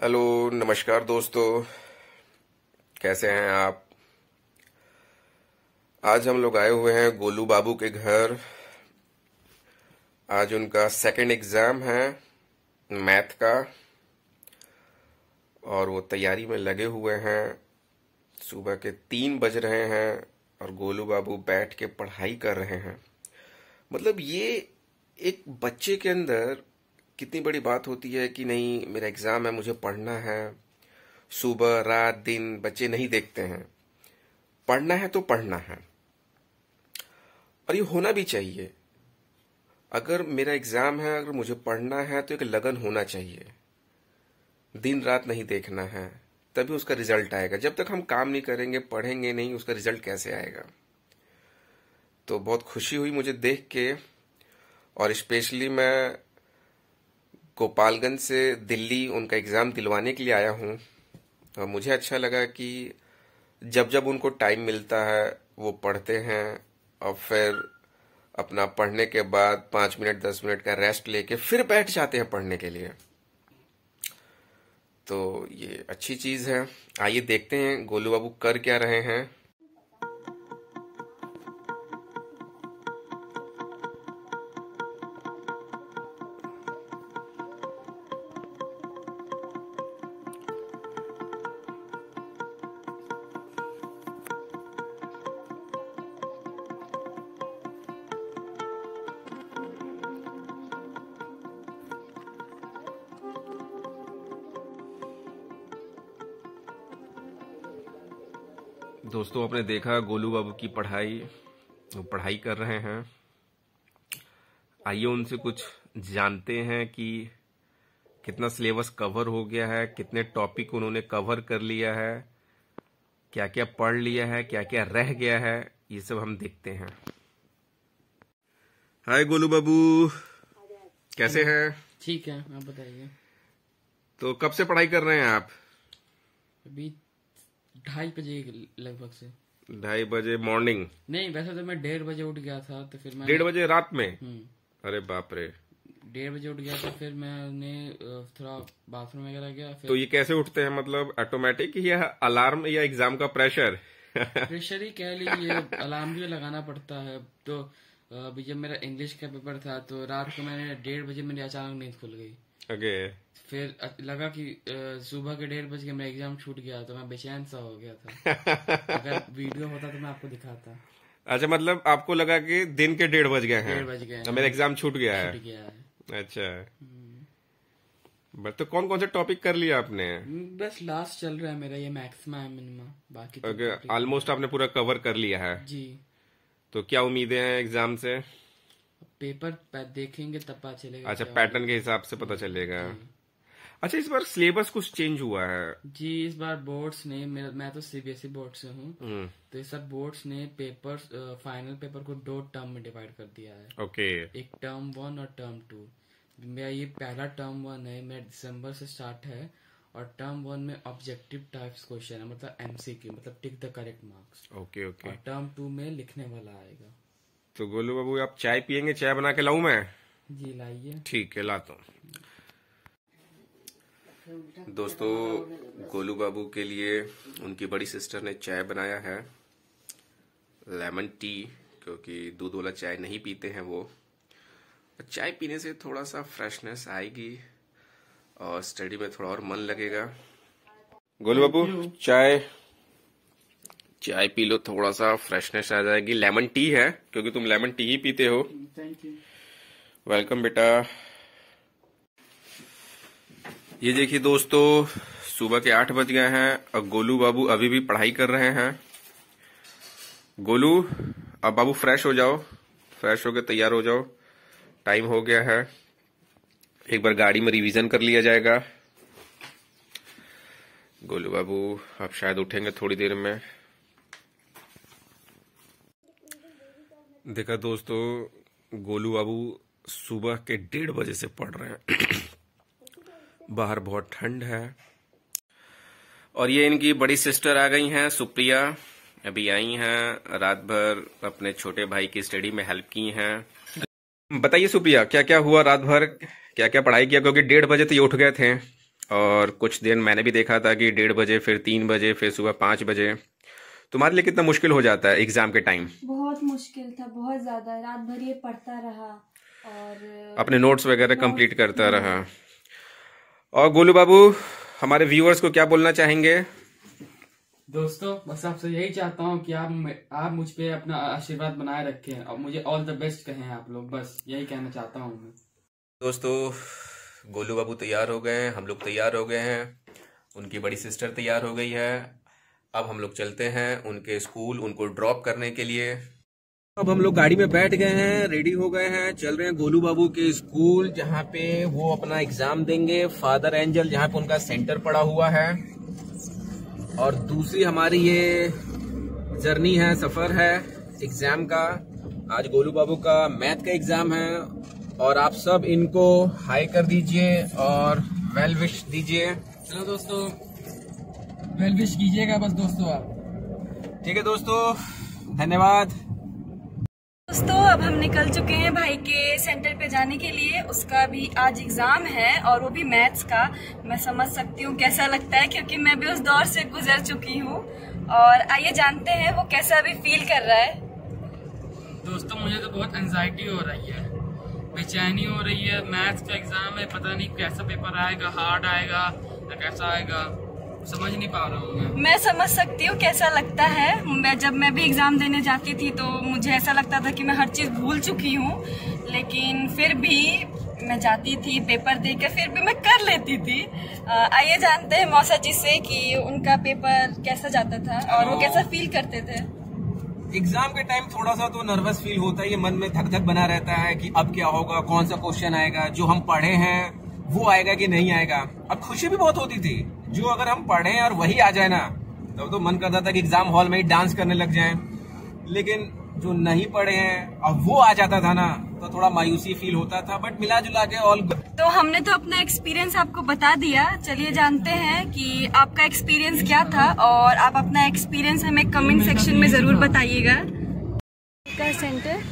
Hello, नमस्कार दोस्तों। कैसे हैं आप? आज हम लोग आए हुए हैं गोलू बाबू के घर। आज उनका सेकंड एग्जाम है मैथ का और वो तैयारी में लगे हुए हैं। सुबह के 3 बज रहे हैं और गोलू बाबू बैठ के पढ़ाई कर रहे हैं। मतलब ये एक बच्चे के अंदर कितनी बड़ी बात होती है कि नहीं, मेरा एग्जाम है, मुझे पढ़ना है। सुबह रात दिन बच्चे नहीं देखते हैं, पढ़ना है तो पढ़ना है और ये होना भी चाहिए। अगर मेरा एग्जाम है, अगर मुझे पढ़ना है तो एक लगन होना चाहिए। दिन रात नहीं देखना है, तभी उसका रिजल्ट आएगा। जब तक हम काम नहीं करेंगे, पढ़ेंगे नहीं, उसका रिजल्ट कैसे आएगा? तो बहुत खुशी हुई मुझे देख के। और स्पेशली मैं गोपालगंज से दिल्ली उनका एग्जाम दिलवाने के लिए आया हूँ। और मुझे अच्छा लगा कि जब जब उनको टाइम मिलता है वो पढ़ते हैं और फिर अपना पढ़ने के बाद 5 मिनट 10 मिनट का रेस्ट लेके फिर बैठ जाते हैं पढ़ने के लिए। तो ये अच्छी चीज है। आइए देखते हैं गोलू बाबू कर क्या रहे हैं। दोस्तों, आपने देखा गोलू बाबू की पढ़ाई, वो पढ़ाई कर रहे हैं। आइए उनसे कुछ जानते हैं कि कितना सिलेबस कवर हो गया है, कितने टॉपिक उन्होंने कवर कर लिया है, क्या क्या पढ़ लिया है, क्या क्या रह गया है, ये सब हम देखते हैं। हाय गोलू बाबू, कैसे हैं? ठीक है, आप बताइए। तो कब से पढ़ाई कर रहे हैं आप? अभी 2:30 बजे लगभग से। 2:30 बजे मॉर्निंग? नहीं, वैसे तो मैं 1:30 बजे उठ गया था, तो फिर मैं 1:30 बजे रात में? अरे बाप रे। 1:30 बजे उठ गया था, फिर मैंने थोड़ा बाथरूम वगैरह गया। फिर तो ये कैसे उठते हैं? मतलब ऑटोमेटिक या अलार्म या एग्जाम का प्रेशर? प्रेशर ही कह लीजिए, अलार्म भी लगाना पड़ता है। तो अभी जब मेरा इंग्लिश का पेपर था तो रात को मैंने 1:30 बजे मेरी अचानक नींद खुल गई। ओके। फिर लगा कि सुबह के 1:30 बजे मेरा एग्जाम छूट गया, तो मैं बेचैन सा हो गया था। अगर वीडियो होता तो मैं आपको दिखाता। अच्छा, मतलब आपको लगा कि दिन के 1:30 बज गए हैं? 1:30 बज गए, मेरा एग्जाम छूट गया है। छूट गया है। अच्छा, बट तो कौन कौन से टॉपिक कर लिया आपने? बस लास्ट चल रहा है मेरा, ये मैक्सिमा है मिनिमा, बाकी तो ओके, ऑलमोस्ट आपने पूरा कवर कर लिया है जी। तो क्या उम्मीदें हैं एग्जाम से? पेपर देखेंगे तब पता चलेगा। अच्छा, क्या पैटर्न के हिसाब से पता चलेगा। अच्छा, इस बार सिलेबस कुछ चेंज हुआ है? जी, इस बार बोर्ड्स ने, मैं तो सीबीएसई बोर्ड से हूँ, तो इस बार बोर्ड्स ने पेपर, फाइनल पेपर को 2 टर्म में डिवाइड कर दिया है। ओके। एक टर्म 1 और टर्म 2। मेरा ये पहला टर्म 1 है, मेरा दिसंबर से स्टार्ट है। और टर्म 1 में ऑब्जेक्टिव टाइप्स क्वेश्चन है, मतलब एमसीक्यू, मतलब tick the correct marks. Okay okay. और टर्म 2 में लिखने वाला आएगा। तो गोलू बाबू, आप चाय पियेंगे? चाय बना के लाऊं मैं? जी लाइए। ठीक है, लाता हूँ। दोस्तों, गोलू बाबू के लिए उनकी बड़ी सिस्टर ने चाय बनाया है, लेमन टी, क्योंकि दूध वाला चाय नहीं पीते हैं वो। चाय पीने से थोड़ा सा फ्रेशनेस आएगी और स्टडी में थोड़ा और मन लगेगा। गोलू बाबू, चाय पी लो, थोड़ा सा फ्रेशनेस आ जाएगी। लेमन टी है, क्योंकि तुम लेमन टी ही पीते हो। Thank you. वेलकम बेटा। ये देखिए दोस्तों, सुबह के 8 बज गए हैं और गोलू बाबू अभी भी पढ़ाई कर रहे हैं। गोलू, अब बाबू फ्रेश हो जाओ, फ्रेश होकर तैयार हो जाओ, टाइम हो गया है। एक बार गाड़ी में रिवीजन कर लिया जाएगा। गोलू बाबू अब शायद उठेंगे थोड़ी देर में। देखा दोस्तों, गोलू बाबू सुबह के 1:30 बजे से पढ़ रहे हैं। बाहर बहुत ठंड है। और ये इनकी बड़ी सिस्टर आ गई हैं, सुप्रिया, अभी आई हैं, रात भर अपने छोटे भाई की स्टडी में हेल्प की हैं। बताइए सुप्रिया, क्या क्या हुआ रात भर, क्या क्या पढ़ाई किया? क्योंकि 1:30 बजे तो ये उठ गए थे, और कुछ दिन मैंने भी देखा था कि 1:30 बजे, फिर 3 बजे, फिर सुबह 5 बजे। तुम्हारे लिए कितना मुश्किल हो जाता है एग्जाम के टाइम? बहुत मुश्किल था, बहुत ज्यादा। रात भर ये पढ़ता रहा और अपने नोट्स वगैरह कंप्लीट करता रहा। और गोलू बाबू, हमारे व्यूअर्स को क्या बोलना चाहेंगे? दोस्तों बस आपसे यही चाहता हूँ कि आप मुझ पे अपना आशीर्वाद बनाए रखें और मुझे ऑल द बेस्ट कहें आप लोग, बस यही कहना चाहता हूँ मैं। दोस्तों, गोलू बाबू तैयार हो गए हैं, हम लोग तैयार हो गए हैं, उनकी बड़ी सिस्टर तैयार हो गई है। अब हम लोग चलते हैं उनके स्कूल, उनको ड्रॉप करने के लिए। अब हम लोग गाड़ी में बैठ गए हैं, रेडी हो गए हैं, चल रहे हैं गोलू बाबू के स्कूल, जहाँ पे वो अपना एग्जाम देंगे, फादर एंजल, जहाँ पे उनका सेंटर पड़ा हुआ है। और दूसरी हमारी ये जर्नी है, सफर है एग्जाम का। आज गोलू बाबू का मैथ का एग्जाम है और आप सब इनको हाई कर दीजिए और वेल विश दीजिए। चलो दोस्तों, वेल विश कीजिएगा बस दोस्तों आप। ठीक है दोस्तों, धन्यवाद। दोस्तों अब हम निकल चुके हैं भाई के सेंटर पे जाने के लिए। उसका भी आज एग्जाम है और वो भी मैथ्स का। मैं समझ सकती हूँ कैसा लगता है, क्योंकि मैं भी उस दौर से गुजर चुकी हूँ। और आइए जानते हैं वो कैसा अभी फील कर रहा है। दोस्तों मुझे तो बहुत एंजाइटी हो रही है, बेचैनी हो रही है। मैथ्स का एग्जाम है, पता नहीं कैसा पेपर आएगा, हार्ड आएगा या कैसा आएगा, समझ नहीं पा रहा हूँ मैं समझ सकती हूँ कैसा लगता है। जब मैं भी एग्जाम देने जाती थी तो मुझे ऐसा लगता था कि मैं हर चीज भूल चुकी हूँ, लेकिन फिर भी मैं जाती थी पेपर देकर, फिर भी मैं कर लेती थी। आइए जानते हैं मौसा जी से कि उनका पेपर कैसा जाता था और वो कैसा फील करते थे। एग्जाम के टाइम थोड़ा सा तो नर्वस फील होता है, ये मन में धक धक बना रहता है कि अब क्या होगा, कौन सा क्वेश्चन आएगा, जो हम पढ़े हैं वो आएगा कि नहीं आएगा। अब खुशी भी बहुत होती थी, जो अगर हम पढ़े और वही आ जाए ना, तब तो मन करता था कि एग्जाम हॉल में ही डांस करने लग जाएं। लेकिन जो नहीं पढ़े हैं अब वो आ जाता था ना, तो थोड़ा मायूसी फील होता था, बट मिला जुला के ऑल गुड। तो हमने तो अपना एक्सपीरियंस आपको बता दिया। चलिए जानते हैं कि आपका एक्सपीरियंस क्या था, और आप अपना एक्सपीरियंस हमें कमेंट सेक्शन में जरूर बताइएगा। का सेंटर